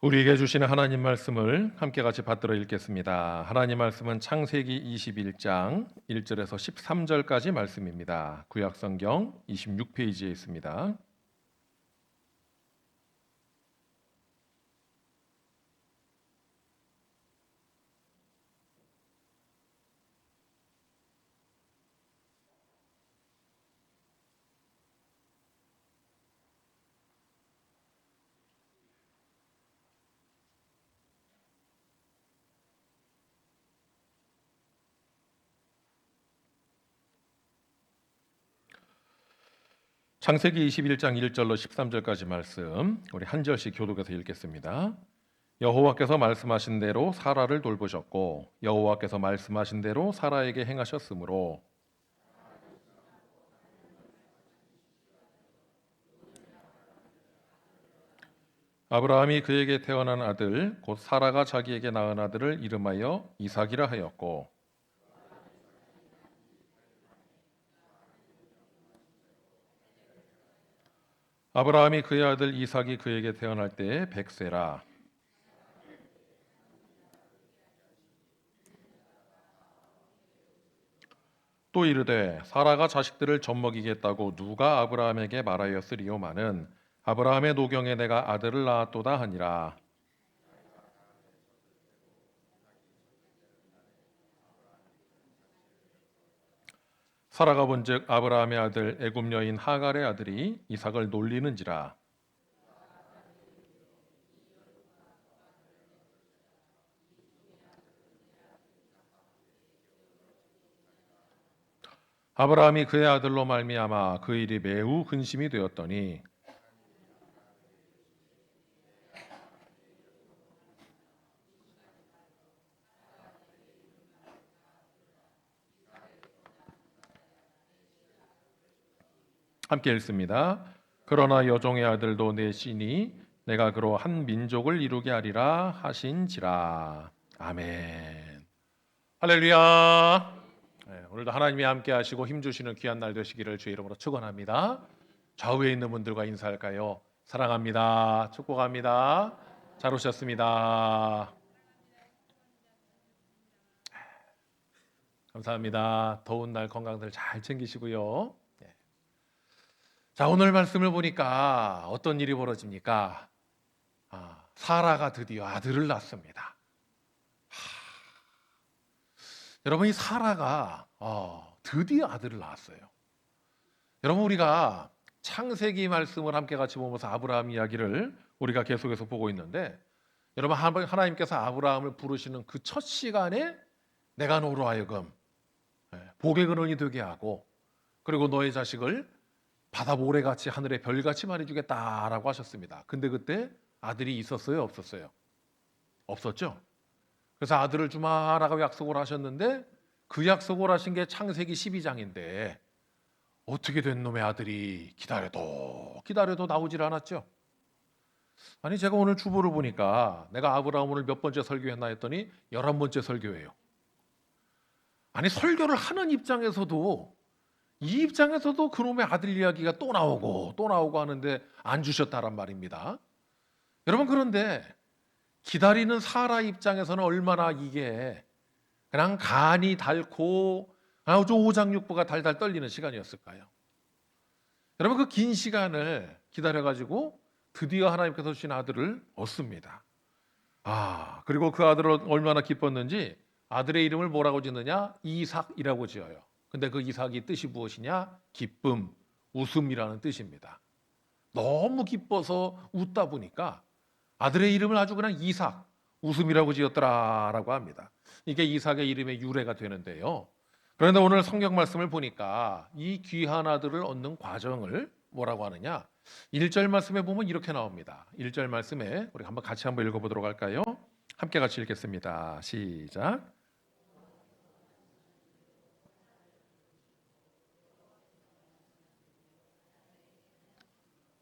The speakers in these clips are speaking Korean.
우리에게 주시는 하나님 말씀을 함께 같이 받들어 읽겠습니다. 하나님 말씀은 창세기 21장 1절에서 13절까지 말씀입니다. 구약성경 26페이지에 있습니다. 창세기 21장 1절로 13절까지 말씀 우리 한 절씩 교독해서 읽겠습니다. 여호와께서 말씀하신 대로 사라를 돌보셨고 여호와께서 말씀하신 대로 사라에게 행하셨으므로 아브라함이 그에게 태어난 아들 곧 사라가 자기에게 낳은 아들을 이름하여 이삭이라 하였고 아브라함이 그의 아들 이삭이 그에게 태어날 때에 100세라. 또 이르되 사라가 자식들을 젖먹이겠다고 누가 아브라함에게 말하였으리요마는 아브라함의 노경에 내가 아들을 낳았도다 하니라. 사라가 본즉 아브라함의 아들 애굽 여인 하갈의 아들이 이삭을 놀리는지라. 아브라함이 그의 아들로 말미암아 그 일이 매우 근심이 되었더니 함께 읽습니다. 그러나 여종의 아들도 넷이니 내가 그로 한 민족을 이루게 하리라 하신지라. 아멘. 할렐루야. 네, 오늘도 하나님이 함께 하시고 힘주시는 귀한 날 되시기를 주의 이름으로 축원합니다. 좌우에 있는 분들과 인사할까요? 사랑합니다. 축복합니다. 잘 오셨습니다. 감사합니다. 더운 날 건강들 잘 챙기시고요. 자, 오늘 말씀을 보니까 어떤 일이 벌어집니까? 사라가 드디어 아들을 낳습니다. 여러분, 이 사라가 드디어 아들을 낳았어요. 여러분, 우리가 창세기 말씀을 함께 같이 보면서 아브라함 이야기를 우리가 계속해서 보고 있는데, 여러분, 하나님께서 아브라함을 부르시는 그 첫 시간에 내가 너로 하여금 복의 근원이 되게 하고, 그리고 너의 자식을 바다 모래같이 하늘의 별같이 말해주겠다라고 하셨습니다. 근데 그때 아들이 있었어요? 없었어요? 없었죠? 그래서 아들을 주마라고 약속을 하셨는데 그 약속을 하신 게 창세기 12장인데 어떻게 된 놈의 아들이 기다려도 나오질 않았죠? 아니, 제가 오늘 주보를 보니까 내가 아브라함 오늘 몇 번째 설교했나 했더니 11번째 설교예요. 아니, 설교를 하는 입장에서도 이 입장에서도 그놈의 아들 이야기가 또 나오고 하는데 안 주셨다란 말입니다. 여러분, 그런데 기다리는 사라 입장에서는 얼마나 이게 그냥 간이 달고 아주 오장육부가 달달 떨리는 시간이었을까요? 여러분, 그 긴 시간을 기다려가지고 드디어 하나님께서 주신 아들을 얻습니다. 그리고 그 아들을 얼마나 기뻤는지 아들의 이름을 뭐라고 짓느냐? 이삭이라고 지어요. 근데 그 이삭이 뜻이 무엇이냐? 기쁨, 웃음이라는 뜻입니다. 너무 기뻐서 웃다 보니까 아들의 이름을 아주 그냥 이삭, 웃음이라고 지었더라라고 합니다. 이게 이삭의 이름의 유래가 되는데요. 그런데 오늘 성경 말씀을 보니까 이 귀한 아들을 얻는 과정을 뭐라고 하느냐? 1절 말씀에 보면 이렇게 나옵니다. 1절 말씀에 우리 같이 한번 읽어보도록 할까요? 함께 같이 읽겠습니다. 시작.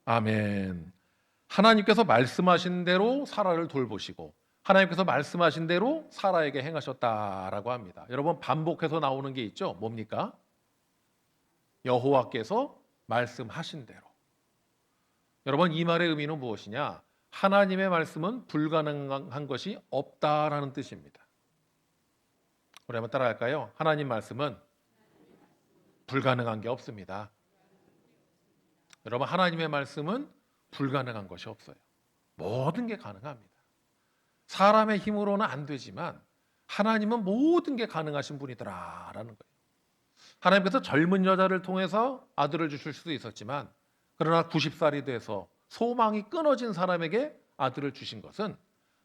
아멘. 하나님께서 말씀하신 대로 사라를 돌보시고 하나님께서 말씀하신 대로 사라에게 행하셨다라고 합니다. 여러분, 반복해서 나오는 게 있죠. 뭡니까? 여호와께서 말씀하신 대로. 여러분, 이 말의 의미는 무엇이냐? 하나님의 말씀은 불가능한 것이 없다라는 뜻입니다. 우리 한번 따라할까요? 하나님 말씀은 불가능한 게 없습니다. 여러분, 하나님의 말씀은 불가능한 것이 없어요. 모든 게 가능합니다. 사람의 힘으로는 안 되지만 하나님은 모든 게 가능하신 분이더라라는 거예요. 하나님께서 젊은 여자를 통해서 아들을 주실 수도 있었지만, 그러나 90살이 돼서 소망이 끊어진 사람에게 아들을 주신 것은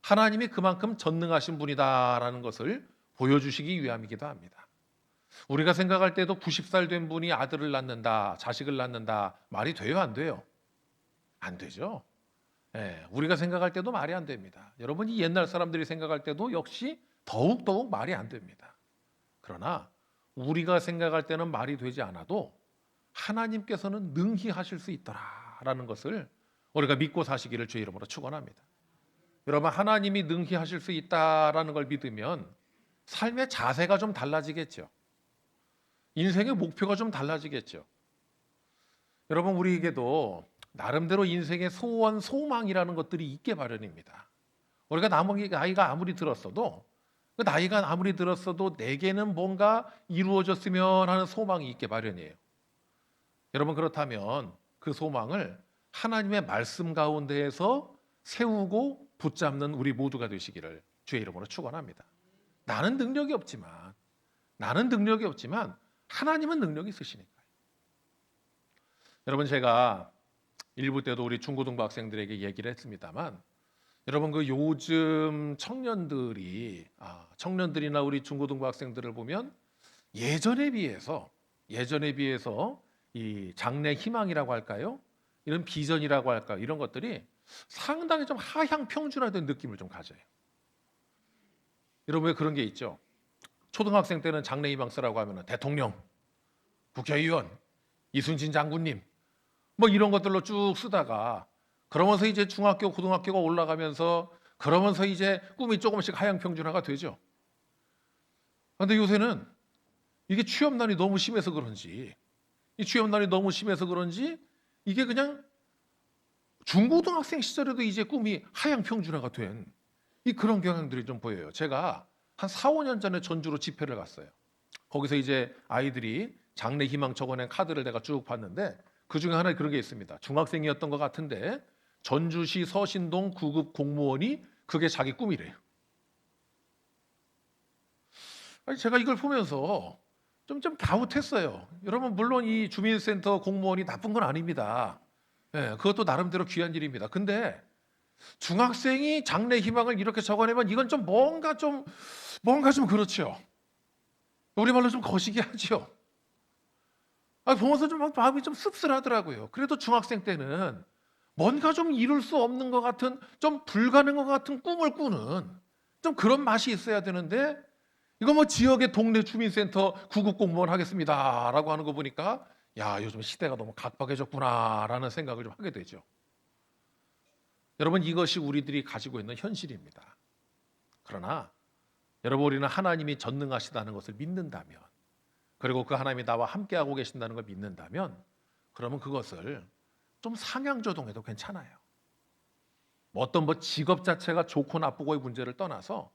하나님이 그만큼 전능하신 분이다라는 것을 보여주시기 위함이기도 합니다. 우리가 생각할 때도 90살 된 분이 아들을 낳는다, 자식을 낳는다, 말이 돼요, 안 돼요? 안 되죠. 우리가 생각할 때도 말이 안 됩니다. 여러분이 옛날 사람들이 생각할 때도 역시 더욱더욱 말이 안 됩니다. 그러나 우리가 생각할 때는 말이 되지 않아도 하나님께서는 능히 하실 수 있더라라는 것을 우리가 믿고 사시기를 주의 이름으로 축원합니다. 여러분, 하나님이 능히 하실 수 있다라는 걸 믿으면 삶의 자세가 좀 달라지겠죠. 인생의 목표가 좀 달라지겠죠. 여러분, 우리에게도 나름대로 인생의 소원, 소망이라는 것들이 있게 마련입니다. 우리가 나이가 아무리 들었어도, 그 나이가 아무리 들었어도 내게는 뭔가 이루어졌으면 하는 소망이 있게 마련이에요. 여러분, 그렇다면 그 소망을 하나님의 말씀 가운데에서 세우고 붙잡는 우리 모두가 되시기를 주의 이름으로 축원합니다. 나는 능력이 없지만 하나님은 능력이 있으시니까요. 여러분, 제가 일부 때도 우리 중고등부 학생들에게 얘기를 했습니다만, 여러분, 그 요즘 청년들이나 우리 중고등부 학생들을 보면 예전에 비해서 이 장래 희망이라고 할까요? 이런 비전이라고 할까요? 이런 것들이 상당히 좀 하향 평준화된 느낌을 좀 가져요. 여러분, 왜 그런 게 있죠? 초등학생 때는 장래 희망서라고 하면 대통령, 국회의원, 이순신 장군님 뭐 이런 것들로 쭉 쓰다가, 그러면서 이제 중학교, 고등학교가 올라가면서 그러면서 이제 꿈이 조금씩 하향 평준화가 되죠. 그런데 요새는 이게 취업난이 너무 심해서 그런지 이게 그냥 중고등학생 시절에도 이제 꿈이 하향 평준화가 된 그런 경향들이 좀 보여요. 제가 한 4, 5년 전에 전주로 집회를 갔어요. 거기서 이제 아이들이 장래 희망 적어낸 카드를 내가 쭉 봤는데, 그 중에 하나에 그런 게 있습니다. 중학생이었던 것 같은데 전주시 서신동 9급 공무원이 그게 자기 꿈이래요. 제가 이걸 보면서 좀 갸웃했어요. 여러분, 물론 이 주민센터 공무원이 나쁜 건 아닙니다. 그것도 나름대로 귀한 일입니다. 근데 중학생이 장래 희망을 이렇게 적어내면 이건 좀 뭔가 좀 그렇죠. 우리말로 좀 거시기하죠. 보면서 좀 마음이 좀 씁쓸하더라고요. 그래도 중학생 때는 뭔가 좀 이룰 수 없는 것 같은, 좀 불가능한 것 같은 꿈을 꾸는 좀 그런 맛이 있어야 되는데, 이거 뭐 지역의 동네 주민센터 구급 공무원 하겠습니다라고 하는 거 보니까, 야, 요즘 시대가 너무 각박해졌구나라는 생각을 좀 하게 되죠. 여러분, 이것이 우리들이 가지고 있는 현실입니다. 그러나 여러분, 우리는 하나님이 전능하시다는 것을 믿는다면, 그리고 그 하나님이 나와 함께하고 계신다는 걸 믿는다면, 그러면 그것을 좀 상향조동해도 괜찮아요. 어떤 직업 자체가 좋고 나쁘고의 문제를 떠나서,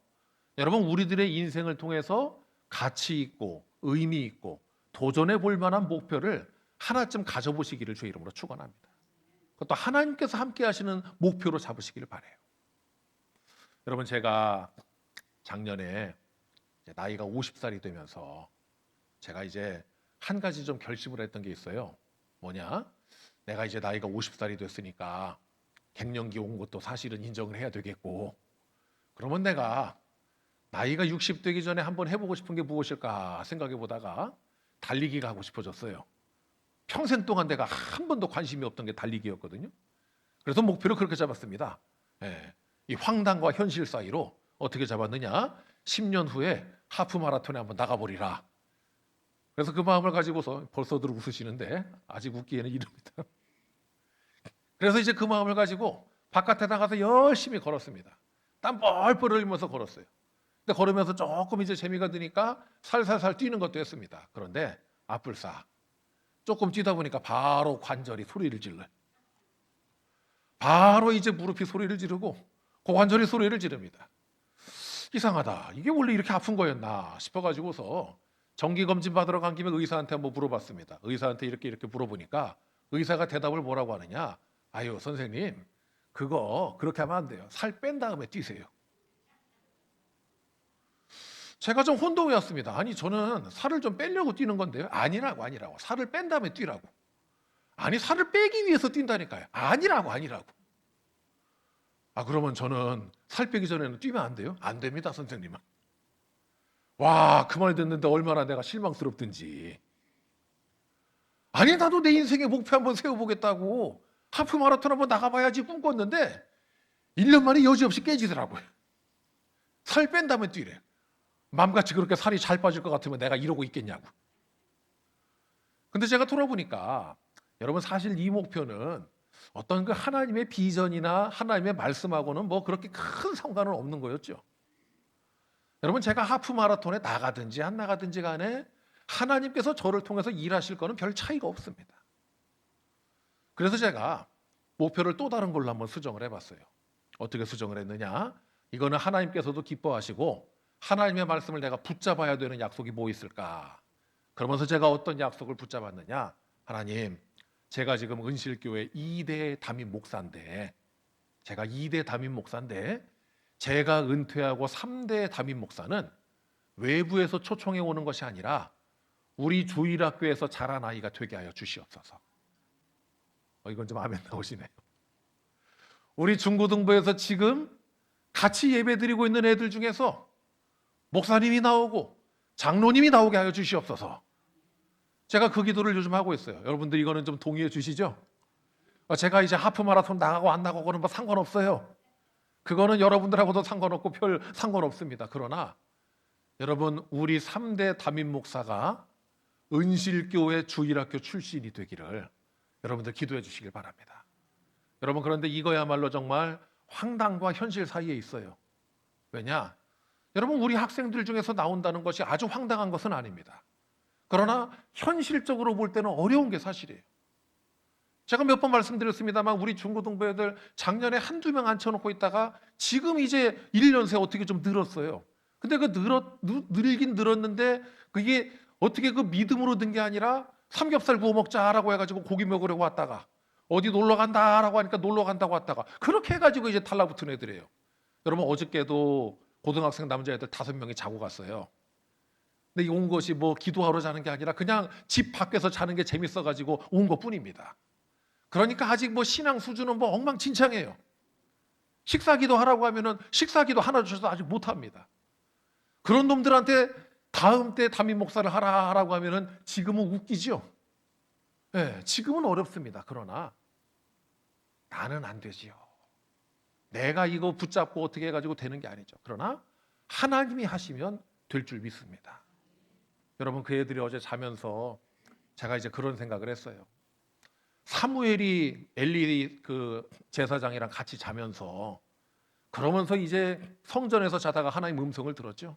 여러분, 우리들의 인생을 통해서 가치 있고 의미 있고 도전해 볼 만한 목표를 하나쯤 가져보시기를 주의 이름으로 축원합니다. 그것도 하나님께서 함께 하시는 목표로 잡으시기를 바라요. 여러분, 제가 작년에 나이가 50살이 되면서 제가 이제 한 가지 좀 결심을 했던 게 있어요. 뭐냐? 내가 이제 나이가 50살이 됐으니까 갱년기 온 것도 사실은 인정을 해야 되겠고, 그러면 내가 나이가 60 되기 전에 한번 해보고 싶은 게 무엇일까 생각해 보다가 달리기가 하고 싶어졌어요. 평생 동안 내가 한 번도 관심이 없던 게 달리기였거든요. 그래서 목표를 그렇게 잡았습니다. 이 황당과 현실 사이로 어떻게 잡았느냐? 10년 후에 하프 마라톤에 한번 나가보리라. 그래서 그 마음을 가지고서, 벌써들 웃으시는데 아직 웃기에는 이릅니다. 그래서 이제 그 마음을 가지고 바깥에 나가서 열심히 걸었습니다. 땀 뻘뻘 흘리면서 걸었어요. 근데 걸으면서 조금 이제 재미가 드니까 살살살 뛰는 것도 했습니다. 그런데 앞불싸 조금 뛰다 보니까 바로 관절이 소리를 질러요. 바로 이제 무릎이 소리를 지르고 고관절이 소리를 지릅니다. 이상하다. 이게 원래 이렇게 아픈 거였나 싶어가지고서 정기검진 받으러 간 김에 의사한테 한번 물어봤습니다. 의사한테 이렇게 물어보니까 의사가 대답을 뭐라고 하느냐. 아유 선생님, 그거 그렇게 하면 안 돼요. 살 뺀 다음에 뛰세요. 제가 좀 혼동이었습니다. 아니 저는 살을 좀 빼려고 뛰는 건데요. 아니라고. 살을 뺀 다음에 뛰라고. 아니 살을 빼기 위해서 뛴다니까요. 아니라고. 그러면 저는 살 빼기 전에는 뛰면 안 돼요? 안 됩니다 선생님은. 와, 그 말 듣는데 얼마나 내가 실망스럽든지. 아니 나도 내 인생의 목표 한번 세워보겠다고 하프 마라톤 한번 나가봐야지 꿈꿨는데 1년 만에 여지없이 깨지더라고요. 살 뺀 다음에 뛰래. 맘같이 그렇게 살이 잘 빠질 것 같으면 내가 이러고 있겠냐고. 근데 제가 돌아보니까 여러분 사실 이 목표는 어떤 그 하나님의 비전이나 하나님의 말씀하고는 뭐 그렇게 큰 상관은 없는 거였죠. 여러분 제가 하프 마라톤에 나가든지 안 나가든지 간에 하나님께서 저를 통해서 일하실 거는 별 차이가 없습니다. 그래서 제가 목표를 또 다른 걸로 한번 수정을 해봤어요. 어떻게 수정을 했느냐? 이거는 하나님께서도 기뻐하시고 하나님의 말씀을 내가 붙잡아야 되는 약속이 뭐 있을까? 그러면서 제가 어떤 약속을 붙잡았느냐? 하나님, 제가 지금 은실교회 2대 담임 목사인데 제가 은퇴하고 3대 담임 목사는 외부에서 초청해 오는 것이 아니라 우리 주일학교에서 자란 아이가 되게 하여 주시옵소서. 이건 좀 아멘 나오시네요. 우리 중고등부에서 지금 같이 예배드리고 있는 애들 중에서 목사님이 나오고 장로님이 나오게 하여 주시옵소서. 제가 그 기도를 요즘 하고 있어요. 여러분들 이거는 좀 동의해 주시죠? 제가 이제 하프 마라톤 나가고 안 나가고 그런 거 상관없어요. 그거는 여러분들하고도 상관없고 별 상관없습니다. 그러나 여러분 우리 3대 담임 목사가 은실교회 주일학교 출신이 되기를 여러분들 기도해 주시길 바랍니다. 여러분 그런데 이거야말로 정말 황당과 현실 사이에 있어요. 왜냐? 여러분 우리 학생들 중에서 나온다는 것이 아주 황당한 것은 아닙니다. 그러나 현실적으로 볼 때는 어려운 게 사실이에요. 제가 몇 번 말씀드렸습니다만 우리 중고등부 애들 작년에 한두 명 앉혀놓고 있다가 지금 이제 1년 새 어떻게 좀 늘었어요. 근데 그 늘긴 늘었는데 그게 어떻게 그 믿음으로 든 게 아니라 삼겹살 구워 먹자라고 해가지고 고기 먹으려고 왔다가 어디 놀러 간다라고 하니까 놀러 간다고 왔다가 그렇게 해가지고 이제 달라붙은 애들이에요. 여러분 어저께도 고등학생 남자애들 5명이 자고 갔어요. 근데 온 것이 뭐 기도하러 자는 게 아니라 그냥 집 밖에서 자는 게 재밌어가지고 온 것뿐입니다. 그러니까 아직 뭐 신앙 수준은 뭐 엉망진창이에요. 식사기도 하라고 하면은 식사기도 하나 주셔서 아직 못합니다. 그런 놈들한테 다음 때 담임 목사를 하라고 하면은 지금은 웃기죠. 네, 지금은 어렵습니다. 그러나 나는 안 되지요. 내가 이거 붙잡고 어떻게 해가지고 되는 게 아니죠. 그러나 하나님이 하시면 될 줄 믿습니다. 여러분 그 애들이 어제 자면서 제가 이제 그런 생각을 했어요. 사무엘이 엘리 그 제사장이랑 같이 자면서 그러면서 이제 성전에서 자다가 하나님 음성을 들었죠.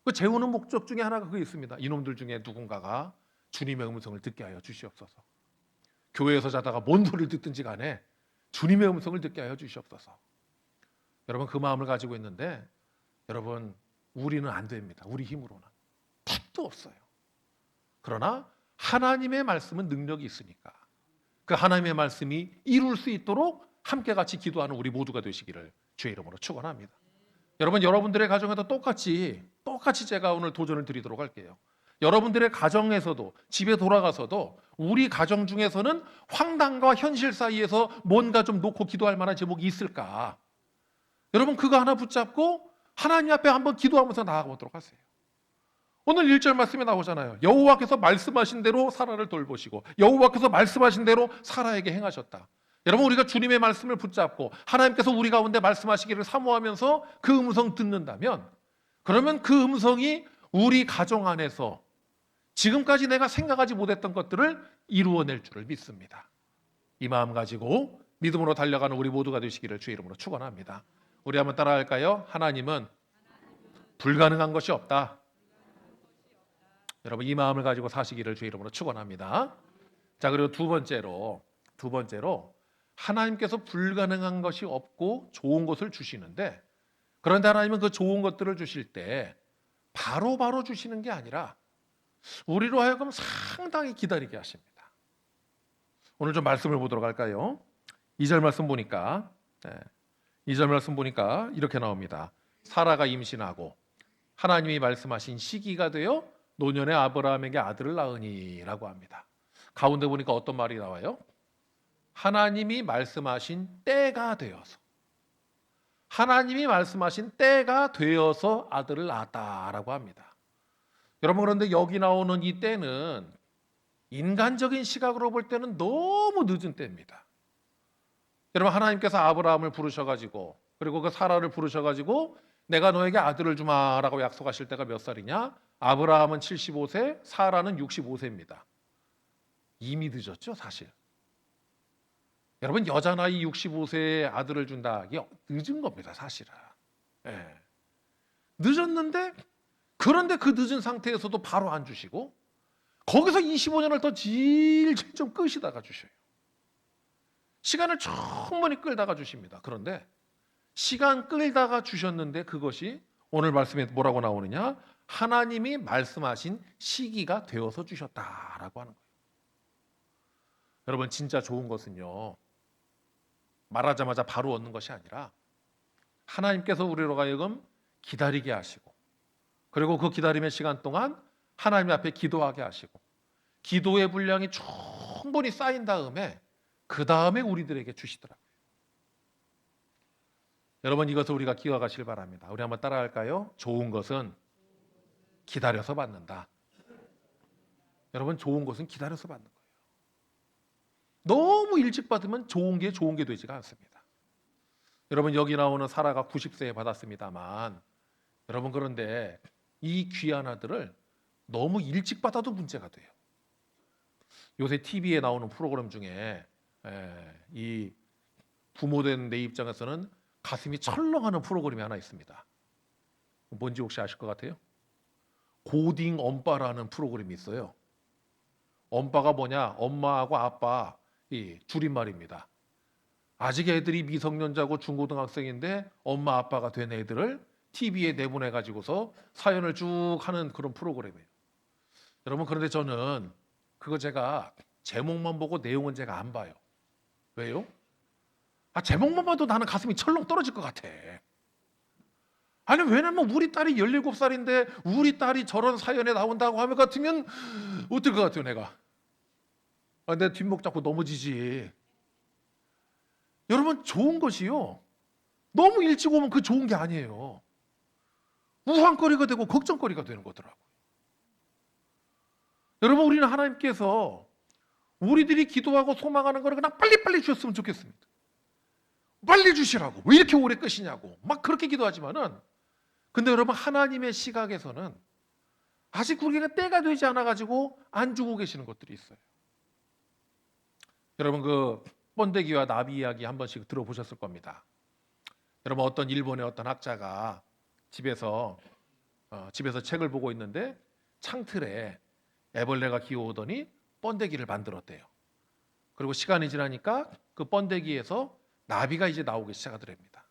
그 재우는 목적 중에 하나가 그게 있습니다. 이놈들 중에 누군가가 주님의 음성을 듣게 하여 주시옵소서. 교회에서 자다가 뭔 소리를 듣든지 간에 주님의 음성을 듣게 하여 주시옵소서. 여러분 그 마음을 가지고 있는데 여러분 우리는 안 됩니다. 우리 힘으로는 택도 없어요. 그러나 하나님의 말씀은 능력이 있으니까 그 하나님의 말씀이 이룰 수 있도록 함께 같이 기도하는 우리 모두가 되시기를 주의 이름으로 축원합니다. 여러분 여러분들의 가정에도 똑같이 제가 오늘 도전을 드리도록 할게요. 여러분들의 가정에서도 집에 돌아가서도 우리 가정 중에서는 황당과 현실 사이에서 뭔가 좀 놓고 기도할 만한 제목이 있을까? 여러분 그거 하나 붙잡고 하나님 앞에 한번 기도하면서 나아가보도록 하세요. 오늘 1절 말씀에 나오잖아요. 여호와께서 말씀하신 대로 사라를 돌보시고 여호와께서 말씀하신 대로 사라에게 행하셨다. 여러분 우리가 주님의 말씀을 붙잡고 하나님께서 우리 가운데 말씀하시기를 사모하면서 그 음성 듣는다면 그러면 그 음성이 우리 가정 안에서 지금까지 내가 생각하지 못했던 것들을 이루어낼 줄을 믿습니다. 이 마음 가지고 믿음으로 달려가는 우리 모두가 되시기를 주의 이름으로 축원합니다. 우리 한번 따라할까요? 하나님은 불가능한 것이 없다. 여러분 이 마음을 가지고 사시기를 주의 이름으로 축원합니다. 자 그리고 두 번째로 하나님께서 불가능한 것이 없고 좋은 것을 주시는데, 그런데 하나님은 그 좋은 것들을 주실 때 바로바로 주시는 게 아니라 우리로 하여금 상당히 기다리게 하십니다. 오늘 좀 말씀을 보도록 할까요? 2절 말씀 보니까 2절 말씀 보니까 이렇게 나옵니다. 사라가 임신하고 하나님이 말씀하신 시기가 되어 노년의 아브라함에게 아들을 낳으니라고 합니다. 가운데 보니까 어떤 말이 나와요? 하나님이 말씀하신 때가 되어서, 하나님이 말씀하신 때가 되어서 아들을 낳았다라고 합니다. 여러분, 그런데 여기 나오는 이 때는 인간적인 시각으로 볼 때는 너무 늦은 때입니다. 여러분, 하나님께서 아브라함을 부르셔가지고, 그리고 그 사라를 부르셔가지고 내가 너에게 아들을 주마라고 약속하실 때가 몇 살이냐? 아브라함은 75세, 사라는 65세입니다. 이미 늦었죠, 사실. 여러분, 여자 나이 65세에 아들을 준다, 이게 늦은 겁니다, 사실은. 예. 늦었는데, 그런데 그 늦은 상태에서도 바로 안 주시고, 거기서 25년을 더 질질 좀 끄시다가 주셔요. 시간을 충분히 끌다가 주십니다. 그런데 시간 끌다가 주셨는데 그것이 오늘 말씀에 뭐라고 나오느냐? 하나님이 말씀하신 시기가 되어서 주셨다라고 하는 거예요. 여러분, 진짜 좋은 것은요, 말하자마자 바로 얻는 것이 아니라 하나님께서 우리로 하여금 기다리게 하시고, 그리고 그 기다림의 시간 동안 하나님 앞에 기도하게 하시고, 기도의 분량이 충분히 쌓인 다음에 그 다음에 우리들에게 주시더라고요. 여러분, 이것을 우리가 기억하시길 바랍니다. 우리 한번 따라할까요? 좋은 것은 기다려서 받는다. 여러분, 좋은 것은 기다려서 받는 거예요. 너무 일찍 받으면 좋은 게 되지가 않습니다. 여러분, 여기 나오는 사라가 90세에 받았습니다만, 여러분, 그런데 이 귀한 아들을 너무 일찍 받아도 문제가 돼요. 요새 TV에 나오는 프로그램 중에 이 부모된 내 입장에서는 가슴이 철렁하는 프로그램이 하나 있습니다. 뭔지 혹시 아실 것 같아요? 고딩 엄빠라는 프로그램이 있어요. 엄빠가 뭐냐? 엄마하고 아빠 이 줄임말입니다. 아직 애들이 미성년자고 중고등학생인데 엄마 아빠가 된 애들을 TV에 내보내 가지고서 사연을 쭉 하는 그런 프로그램이에요. 여러분, 그런데 저는 그거 제가 제목만 보고 내용은 제가 안 봐요. 왜요? 제목만 봐도 나는 가슴이 철렁 떨어질 것 같아. 아니, 왜냐면 우리 딸이 17살인데 우리 딸이 저런 사연에 나온다고 하면 같으면 어떨 것 같아요, 내가? 내 뒷목 잡고 넘어지지. 여러분, 좋은 것이요, 너무 일찍 오면 그 좋은 게 아니에요. 우환거리가 되고 걱정거리가 되는 거더라고요. 여러분, 우리는 하나님께서 우리들이 기도하고 소망하는 거를 그냥 빨리빨리 주셨으면 좋겠습니다. 빨리 주시라고. 왜 이렇게 오래 끄시냐고. 막 그렇게 기도하지만은, 근데 여러분, 하나님의 시각에서는 아직 우리가 때가 되지 않아가지고 안 주고 계시는 것들이 있어요. 여러분, 그 번데기와 나비 이야기 한 번씩 들어보셨을 겁니다. 여러분, 어떤 일본의 어떤 학자가 집에서 책을 보고 있는데 창틀에 애벌레가 기어오더니 번데기를 만들었대요. 그리고 시간이 지나니까 그 번데기에서 나비가 이제 나오기 시작하더랍니다.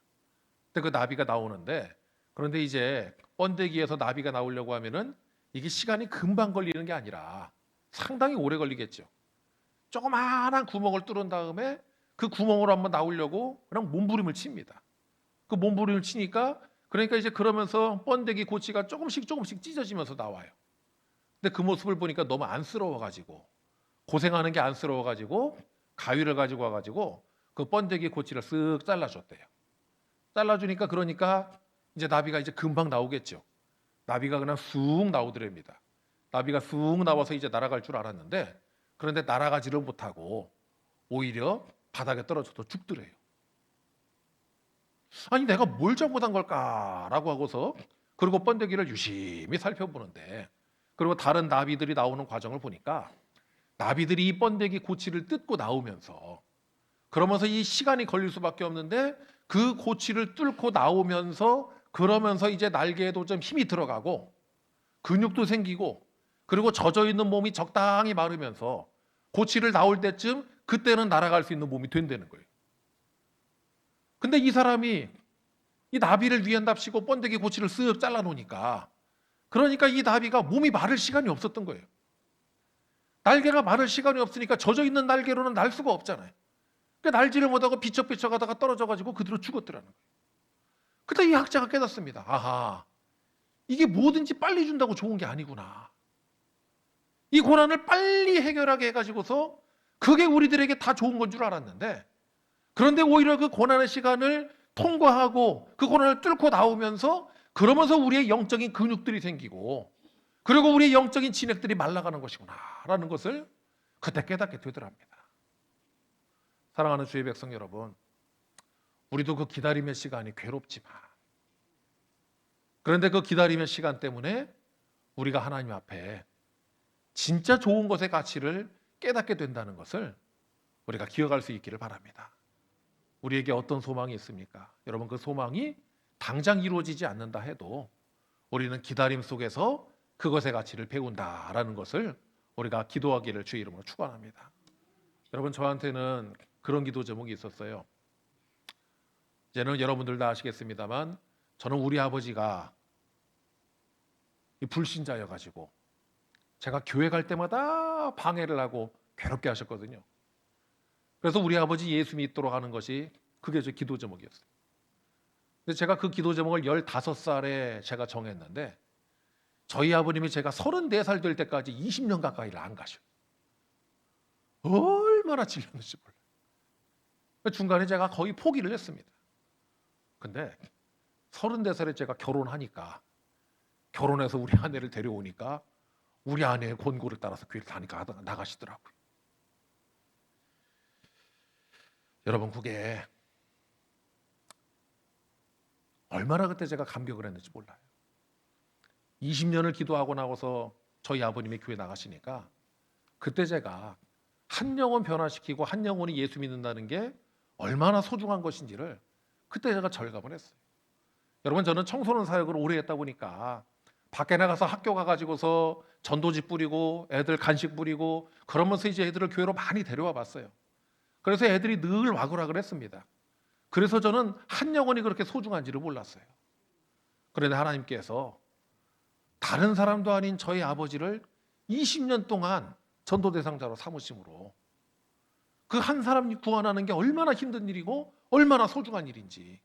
근데 그 나비가 나오는데, 그런데 이제 번데기에서 나비가 나오려고 하면은 이게 시간이 금방 걸리는 게 아니라 상당히 오래 걸리겠죠. 조그마한 구멍을 뚫은 다음에 그 구멍으로 한번 나오려고 그냥 몸부림을 칩니다. 그 몸부림을 치니까, 그러니까 이제 그러면서 번데기 고치가 조금씩 찢어지면서 나와요. 근데 그 모습을 보니까 너무 안쓰러워가지고, 고생하는 게 안쓰러워가지고 가위를 가지고 와가지고 그 번데기 고치를 쓱 잘라줬대요. 잘라주니까, 그러니까 이제 나비가 이제 금방 나오겠죠. 나비가 그냥 쑥 나오더랍니다. 나비가 쑥 나와서 이제 날아갈 줄 알았는데, 그런데 날아가지를 못하고 오히려 바닥에 떨어져서 죽더래요. 아니, 내가 뭘 잘못한 걸까라고 하고서, 그리고 번데기를 유심히 살펴보는데, 그리고 다른 나비들이 나오는 과정을 보니까 나비들이 이 번데기 고치를 뜯고 나오면서, 그러면서 이 시간이 걸릴 수밖에 없는데, 그 고치를 뚫고 나오면서, 그러면서 이제 날개에도 좀 힘이 들어가고 근육도 생기고, 그리고 젖어 있는 몸이 적당히 마르면서 고치를 나올 때쯤, 그때는 날아갈 수 있는 몸이 된다는 거예요. 근데 이 사람이 이 나비를 위한답시고 번데기 고치를 쓱 잘라놓으니까, 그러니까 이 나비가 몸이 마를 시간이 없었던 거예요. 날개가 마를 시간이 없으니까 젖어있는 날개로는 날 수가 없잖아요. 그러니까 날지를 못하고 비쩍비쩍 하다가 떨어져가지고 그대로 죽었더라는 거예요. 그때 이 학자가 깨닫습니다. 아하, 이게 뭐든지 빨리 준다고 좋은 게 아니구나. 이 고난을 빨리 해결하게 해가지고서 그게 우리들에게 다 좋은 건 줄 알았는데, 그런데 오히려 그 고난의 시간을 통과하고 그 고난을 뚫고 나오면서, 그러면서 우리의 영적인 근육들이 생기고, 그리고 우리의 영적인 진액들이 말라가는 것이구나 라는 것을 그때 깨닫게 되더랍니다. 사랑하는 주의 백성 여러분, 우리도 그 기다림의 시간이 괴롭지만, 그런데 그 기다림의 시간 때문에 우리가 하나님 앞에 진짜 좋은 것의 가치를 깨닫게 된다는 것을 우리가 기억할 수 있기를 바랍니다. 우리에게 어떤 소망이 있습니까? 여러분, 그 소망이 당장 이루어지지 않는다 해도 우리는 기다림 속에서 그것의 가치를 배운다라는 것을 우리가 기도하기를 주의 이름으로 축원합니다. 여러분, 저한테는 그런 기도 제목이 있었어요. 이제는 여러분들 다 아시겠습니다만, 저는 우리 아버지가 불신자여가지고 제가 교회 갈 때마다 방해를 하고 괴롭게 하셨거든요. 그래서 우리 아버지 예수 믿도록 하는 것이 그게 제 기도 제목이었어요. 근데 제가 그 기도 제목을 15살에 제가 정했는데, 저희 아버님이 제가 34살 될 때까지 20년 가까이를 안 가셔요. 얼마나 질렸는지 몰라요. 중간에 제가 거의 포기를 했습니다. 근데 34살에 제가 결혼하니까, 결혼해서 우리 아내를 데려오니까 우리 아내의 권고를 따라서 교회를 다니까 나가시더라고요. 여러분, 그게 얼마나 그때 제가 감격을 했는지 몰라요. 20년을 기도하고 나서 저희 아버님이 교회 나가시니까, 그때 제가 한 영혼 변화시키고 한 영혼이 예수 믿는다는 게 얼마나 소중한 것인지를 그때 제가 절감을 했어요. 여러분, 저는 청소년 사역을 오래 했다 보니까 밖에 나가서 학교 가가지고서 전도지 뿌리고 애들 간식 뿌리고 그러면서 이제 애들을 교회로 많이 데려와 봤어요. 그래서 애들이 늘 와그락을 했습니다. 그래서 저는 한 영혼이 그렇게 소중한지를 몰랐어요. 그런데 하나님께서 다른 사람도 아닌 저희 아버지를 20년 동안 전도 대상자로 삼으심으로, 그 한 사람이 구원하는 게 얼마나 힘든 일이고 얼마나 소중한 일인지,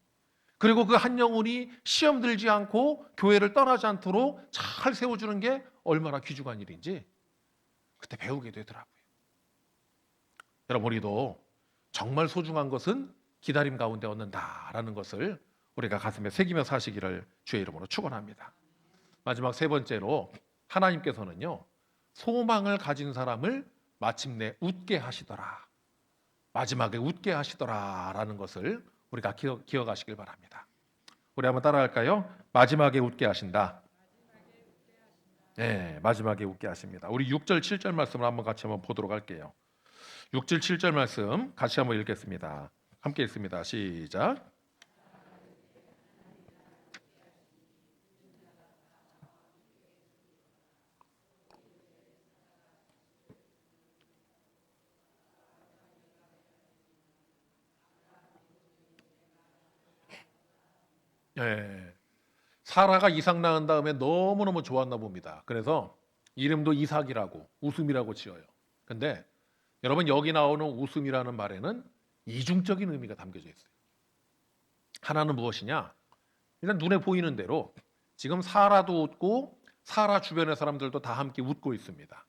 그리고 그 한 영혼이 시험 들지 않고 교회를 떠나지 않도록 잘 세워주는 게 얼마나 귀중한 일인지 그때 배우게 되더라고요. 여러분, 우리도 정말 소중한 것은 기다림 가운데 얻는다라는 것을 우리가 가슴에 새기며 사시기를 주의 이름으로 축원합니다. 마지막 세 번째로, 하나님께서는요, 소망을 가진 사람을 마침내 웃게 하시더라, 마지막에 웃게 하시더라라는 것을 우리가 기억하시길 바랍니다. 우리 한번 따라할까요? 마지막에 웃게 하신다. 네, 마지막에 웃게 하십니다. 우리 6절 7절 말씀을 같이 한번 보도록 할게요. 6절 7절 말씀 같이 한번 읽겠습니다. 함께 읽습니다. 시작. 예, 사라가 이삭 낳은 다음에 너무너무 좋았나 봅니다. 그래서 이름도 이삭이라고, 웃음이라고 지어요. 근데 여러분, 여기 나오는 웃음이라는 말에는 이중적인 의미가 담겨져 있어요. 하나는 무엇이냐? 일단 눈에 보이는 대로 지금 사라도 웃고 사라 주변의 사람들도 다 함께 웃고 있습니다.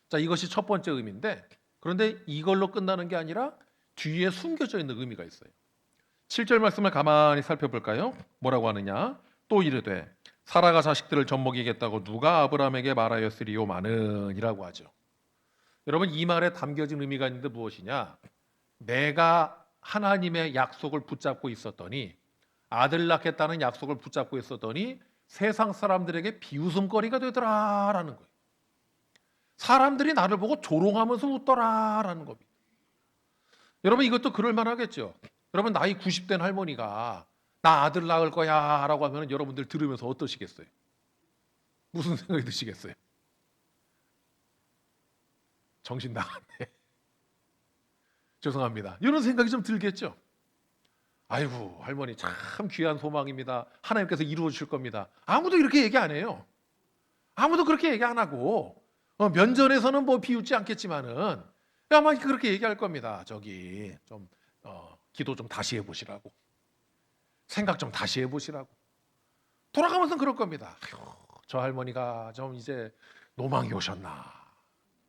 자, 이것이 첫 번째 의미인데, 그런데 이걸로 끝나는 게 아니라 뒤에 숨겨져 있는 의미가 있어요. 7절 말씀을 가만히 살펴볼까요? 뭐라고 하느냐? 또 이르되 사라가 자식들을 젖먹이겠다고 누가 아브라함에게 말하였으리요마는 이라고 하죠. 여러분, 이 말에 담겨진 의미가 있는데 무엇이냐? 내가 하나님의 약속을 붙잡고 있었더니, 아들 낳겠다는 약속을 붙잡고 있었더니 세상 사람들에게 비웃음거리가 되더라라는 거예요. 사람들이 나를 보고 조롱하면서 웃더라라는 겁니다. 여러분, 이것도 그럴 만하겠죠. 여러분, 나이 90된 할머니가 나 아들 낳을 거야 라고 하면 여러분들 들으면서 어떠시겠어요? 무슨 생각이 드시겠어요? 정신 나갔네. 죄송합니다. 이런 생각이 좀 들겠죠. 아이고 할머니 참 귀한 소망입니다. 하나님께서 이루어 주실 겁니다. 아무도 이렇게 얘기 안 해요. 아무도 그렇게 얘기 안 하고 면전에서는 뭐 비웃지 않겠지만은 아마 그렇게 얘기할 겁니다. 저기 좀 기도 좀 다시 해보시라고, 생각 좀 다시 해보시라고. 돌아가면서 그럴 겁니다. 아휴, 저 할머니가 좀 이제 노망이 오셨나.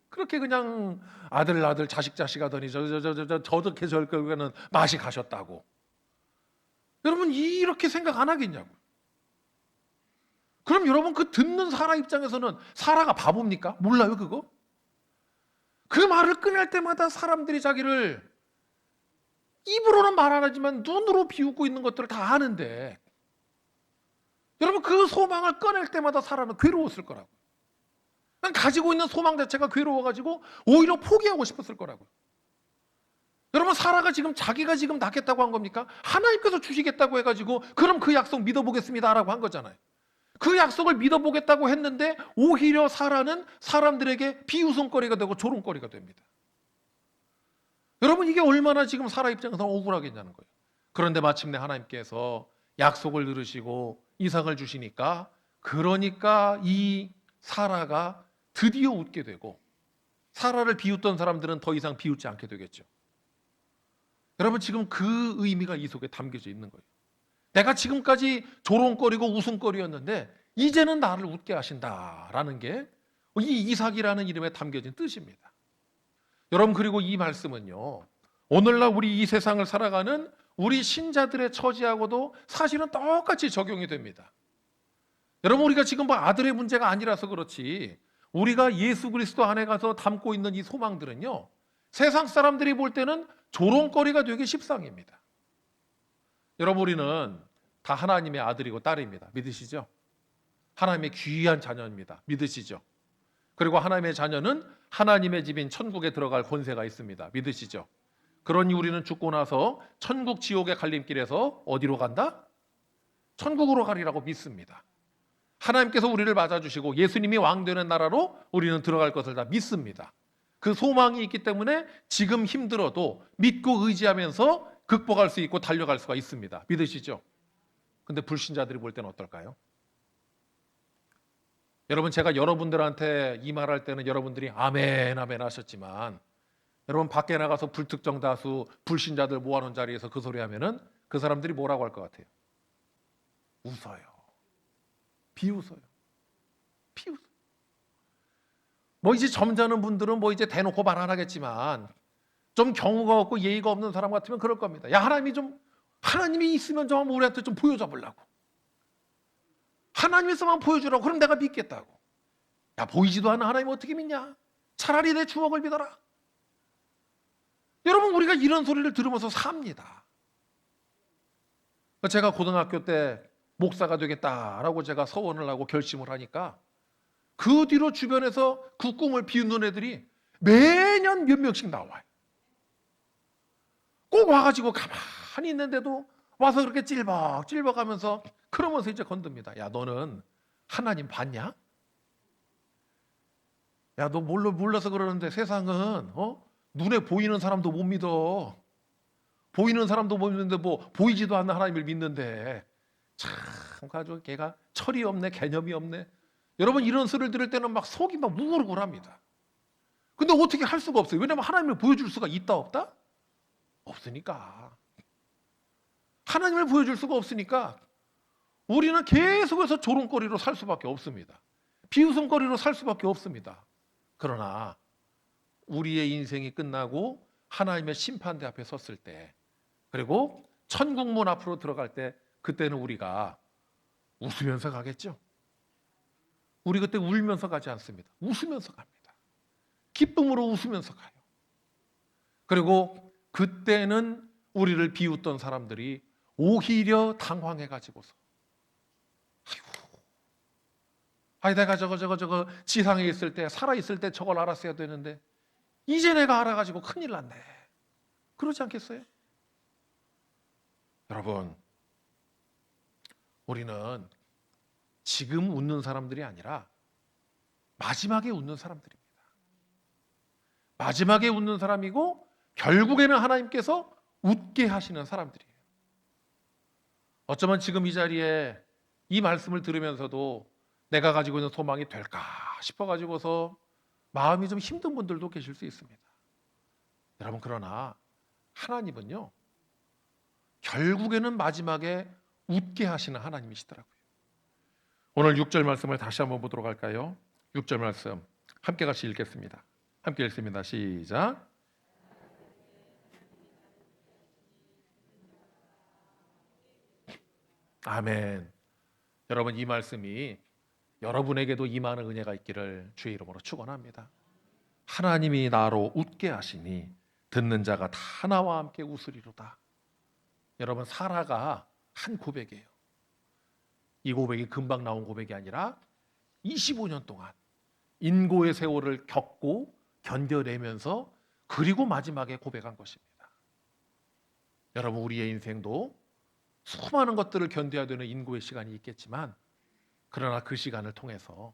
그렇게 그냥 아들 자식 하더니 저렇게 저럴 거는 맛이 가셨다고. 여러분 이렇게 생각 안 하겠냐고. 그럼 여러분 그 듣는 사라 입장에서는 사라가 바보입니까? 몰라요 그거? 그 말을 꺼낼 때마다 사람들이 자기를 입으로는 말 안 하지만 눈으로 비웃고 있는 것들을 다 아는데, 여러분 그 소망을 꺼낼 때마다 사라는 괴로웠을 거라고. 가지고 있는 소망 자체가 괴로워가지고 오히려 포기하고 싶었을 거라고. 여러분 사라가 지금 자기가 지금 낳겠다고 한 겁니까? 하나님께서 주시겠다고 해가지고 그럼 그 약속 믿어보겠습니다라고 한 거잖아요. 그 약속을 믿어보겠다고 했는데 오히려 사라는 사람들에게 비웃음거리가 되고 조롱거리가 됩니다. 여러분 이게 얼마나 지금 사라 입장에서 억울하겠냐는 거예요. 그런데 마침내 하나님께서 약속을 들으시고 이삭을 주시니까, 그러니까 이 사라가 드디어 웃게 되고 사라를 비웃던 사람들은 더 이상 비웃지 않게 되겠죠. 여러분 지금 그 의미가 이 속에 담겨져 있는 거예요. 내가 지금까지 조롱거리고 웃음거리였는데 이제는 나를 웃게 하신다라는 게 이 이삭이라는 이름에 담겨진 뜻입니다. 여러분 그리고 이 말씀은요, 오늘날 우리 이 세상을 살아가는 우리 신자들의 처지하고도 사실은 똑같이 적용이 됩니다. 여러분 우리가 지금 뭐 아들의 문제가 아니라서 그렇지, 우리가 예수 그리스도 안에 가서 담고 있는 이 소망들은요, 세상 사람들이 볼 때는 조롱거리가 되기 십상입니다. 여러분 우리는 다 하나님의 아들이고 딸입니다. 믿으시죠? 하나님의 귀한 자녀입니다. 믿으시죠? 그리고 하나님의 자녀는 하나님의 집인 천국에 들어갈 권세가 있습니다. 믿으시죠? 그러니 우리는 죽고 나서 천국 지옥의 갈림길에서 어디로 간다? 천국으로 가리라고 믿습니다. 하나님께서 우리를 맞아주시고 예수님이 왕되는 나라로 우리는 들어갈 것을 다 믿습니다. 그 소망이 있기 때문에 지금 힘들어도 믿고 의지하면서 극복할 수 있고 달려갈 수가 있습니다. 믿으시죠? 근데 불신자들이 볼 때는 어떨까요? 여러분 제가 여러분들한테 이 말할 때는 여러분들이 아멘 아멘 하셨지만, 여러분 밖에 나가서 불특정 다수 불신자들 모아놓은 자리에서 그 소리 하면은 그 사람들이 뭐라고 할 것 같아요? 웃어요. 비웃어요. 비웃어요. 뭐 이제 점잖은 분들은 뭐 이제 대놓고 말 안 하겠지만, 좀 경우가 없고 예의가 없는 사람 같으면 그럴 겁니다. 야 하나님이 있으면 좀 우리한테 좀 보여줘 보려고. 하나님 있으면 보여주라고. 그럼 내가 믿겠다고. 야 보이지도 않는 하나님 어떻게 믿냐? 차라리 내 주먹을 믿어라. 여러분 우리가 이런 소리를 들으면서 삽니다. 제가 고등학교 때 목사가 되겠다라고 제가 서원을 하고 결심을 하니까 그 뒤로 주변에서 그 꿈을 비웃는 애들이 매년 몇 명씩 나와요. 꼭 와가지고 가만히 있는데도 와서 그렇게 찔벅찔벅하면서 그러면서 이제 건듭니다. 야 너는 하나님 봤냐? 야 너 몰라서 그러는데 세상은 눈에 보이는 사람도 못 믿어. 보이는 사람도 못 믿는데 뭐 보이지도 않는 하나님을 믿는데 참 가지고 걔가 철이 없네, 개념이 없네. 여러분 이런 소리를 들을 때는 막 속이 막 우글우글합니다. 근데 어떻게 할 수가 없어요. 왜냐하면 하나님을 보여줄 수가 있다 없다? 없으니까. 하나님을 보여줄 수가 없으니까 우리는 계속해서 조롱거리로 살 수밖에 없습니다. 비웃음거리로 살 수밖에 없습니다. 그러나 우리의 인생이 끝나고 하나님의 심판대 앞에 섰을 때, 그리고 천국문 앞으로 들어갈 때, 그때는 우리가 웃으면서 가겠죠. 우리 그때 울면서 가지 않습니다. 웃으면서 갑니다. 기쁨으로 웃으면서 가요. 그리고 그때는 우리를 비웃던 사람들이 오히려 당황해가지고서 아이고, 내가 저거 지상에 있을 때, 살아있을 때 저걸 알았어야 되는데 이제 내가 알아가지고 큰일 났네. 그러지 않겠어요? 여러분, 우리는 지금 웃는 사람들이 아니라 마지막에 웃는 사람들입니다. 마지막에 웃는 사람이고 결국에는 하나님께서 웃게 하시는 사람들이에요. 어쩌면 지금 이 자리에 이 말씀을 들으면서도 내가 가지고 있는 소망이 될까 싶어 가지고서 마음이 좀 힘든 분들도 계실 수 있습니다. 여러분, 그러나 하나님은요, 결국에는 마지막에 웃게 하시는 하나님이시더라고요. 오늘 6절 말씀을 다시 한번 보도록 할까요? 6절 말씀 함께 같이 읽겠습니다. 함께 읽습니다. 시작. 아멘. 여러분, 이 말씀이 여러분에게도 임하는 은혜가 있기를 주의 이름으로 축원합니다. 하나님이 나로 웃게 하시니 듣는 자가 다 나와 함께 웃으리로다. 여러분, 사라가 한 고백이에요. 이 고백이 금방 나온 고백이 아니라 25년 동안 인고의 세월을 겪고 견뎌내면서 그리고 마지막에 고백한 것입니다. 여러분, 우리의 인생도 수많은 것들을 견뎌야 되는 인고의 시간이 있겠지만, 그러나 그 시간을 통해서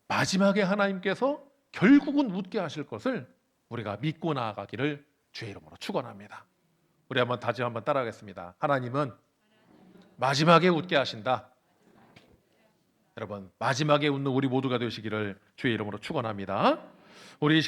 마지막에 하나님께서 결국은 웃게 하실 것을 우리가 믿고 나아가기를 주의 이름으로 축원합니다. 우리 다시 한번 따라하겠습니다. 하나님은 마지막에 웃게 하신다. 여러분, 마지막에 웃는 우리 모두가 되시기를 주의 이름으로 축원합니다. 우리 이 시간